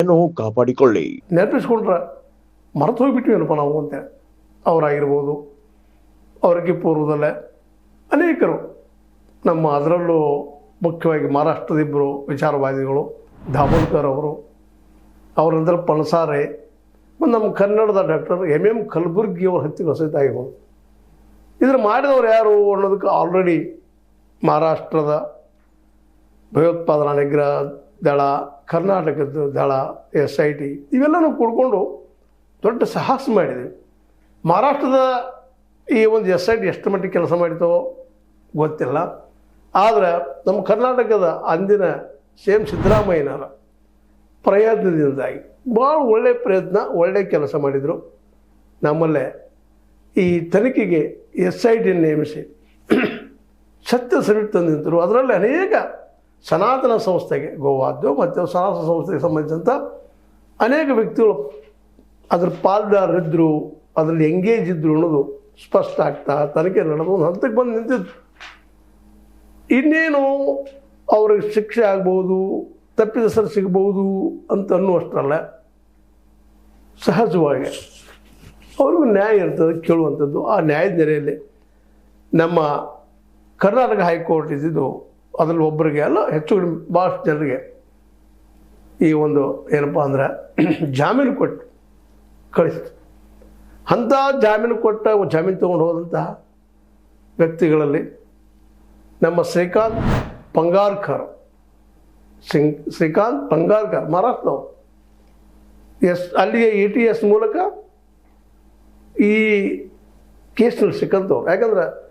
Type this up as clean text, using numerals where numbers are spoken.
ಕಾಪಾಡಿಕೊಳ್ಳಿ. ನೆನಪಿಸ್ಕೊಂಡ್ರೆ ಮರೆತು ಹೋಗ್ಬಿಟ್ವೇನಪ್ಪ ನಾವು ಅಂತ. ಅವರಾಗಿರ್ಬೋದು, ಅವರಿಗೆ ಪೂರ್ವದಲ್ಲೇ ಅನೇಕರು ನಮ್ಮ ಅದರಲ್ಲೂ ಮುಖ್ಯವಾಗಿ ಮಹಾರಾಷ್ಟ್ರದ ಇಬ್ಬರು ವಿಚಾರವಾದಿಗಳು, ದಾಭೋಲ್ಕರ್ ಅವರು, ಅವರ ನಂತರ ಪಣಸಾರೆ, ಮತ್ತು ನಮ್ಮ ಕನ್ನಡದ ಡಾಕ್ಟರ್ ಎಂ ಕಲಬುರ್ಗಿ ಅವ್ರ ಹತ್ತಿರ ಸಹಿತ ಆಗಿರ್ಬೋದು. ಇದನ್ನು ಮಾಡಿದವರು ಯಾರು ಅನ್ನೋದಕ್ಕೆ ಆಲ್ರೆಡಿ ಮಹಾರಾಷ್ಟ್ರದ ಭಯೋತ್ಪಾದನಾ ನಿಗ್ರಹ ದಳ, ಕರ್ನಾಟಕದ ದಳ, SIT ಇವೆಲ್ಲನೂ ಕೂಡ್ಕೊಂಡು ದೊಡ್ಡ ಸಾಹಸ ಮಾಡಿದ್ವಿ. ಮಹಾರಾಷ್ಟ್ರದ ಈ ಒಂದು SIT ಎಷ್ಟು ಮಟ್ಟಿಗೆ ಕೆಲಸ ಮಾಡಿತೋ ಗೊತ್ತಿಲ್ಲ. ಆದರೆ ನಮ್ಮ ಕರ್ನಾಟಕದ ಅಂದಿನ CM ಸಿದ್ದರಾಮಯ್ಯನವರ ಪ್ರಯತ್ನದಿಂದಾಗಿ ಭಾಳ ಒಳ್ಳೆಯ ಪ್ರಯತ್ನ, ಒಳ್ಳೆಯ ಕೆಲಸ ಮಾಡಿದರು. ನಮ್ಮಲ್ಲೇ ಈ ತನಿಖೆಗೆ SIT ನೇಮಿಸಿ ಸತ್ಯ ಸರಿಟ್ಟು ತಂದು ನಿಂತರು. ಅದರಲ್ಲಿ ಅನೇಕ ಸನಾತನ ಸಂಸ್ಥೆಗೆ, ಗೋವಾದ್ದು ಮತ್ತು ಸನಾತನ ಸಂಸ್ಥೆಗೆ ಸಂಬಂಧಿಸಿದಂಥ ಅನೇಕ ವ್ಯಕ್ತಿಗಳು ಅದ್ರ ಪಾಲ್ದಾರರಿದ್ದರು, ಅದರಲ್ಲಿ ಎಂಗೇಜ್ ಇದ್ದರು ಅನ್ನೋದು ಸ್ಪಷ್ಟ ಆಗ್ತಾ ತನಿಖೆ ನಡೆದು ಒಂದು ಹಂತಕ್ಕೆ ಬಂದು ನಿಂತಿದ್ದು. ಇನ್ನೇನು ಅವ್ರಿಗೆ ಶಿಕ್ಷೆ ಆಗ್ಬೋದು, ತಪ್ಪಿತಸ್ಥರು ಸಿಗ್ಬೋದು ಅಂತ ಅನ್ನುವಷ್ಟರಲ್ಲ, ಸಹಜವಾಗಿ ಅವ್ರಿಗೂ ನ್ಯಾಯ ಇರ್ತದೆ ಕೇಳುವಂಥದ್ದು. ಆ ನ್ಯಾಯದ ನೆಲೆಯಲ್ಲಿ ನಮ್ಮ ಕರ್ನಾಟಕ ಹೈಕೋರ್ಟ್ ಇದ್ದಿದ್ದು ಅದರಲ್ಲಿ ಒಬ್ಬರಿಗೆ ಅಲ್ಲ, ಹೆಚ್ಚು ಕಡಿಮೆ ಭಾಳಷ್ಟು ಜನರಿಗೆ ಈ ಒಂದು ಏನಪ್ಪ ಅಂದ್ರೆ ಜಾಮೀನು ಕೊಟ್ಟು ಕಳಿಸಿತು. ಅಂಥ ಜಾಮೀನು ಕೊಟ್ಟ ಜಾಮೀನು ತೊಗೊಂಡು ಹೋದಂತಹ ವ್ಯಕ್ತಿಗಳಲ್ಲಿ ನಮ್ಮ ಶ್ರೀಕಾಂತ್ ಪಂಗಾರ್ಕರ್ ಮಹಾರಾಷ್ಟ್ರದವರು, ಅಲ್ಲಿಗೆ ATS ಮೂಲಕ ಈ ಕೇಸ್ನಲ್ಲಿ ಸಿಕ್ಕಂಥವ್ರು. ಯಾಕಂದ್ರೆ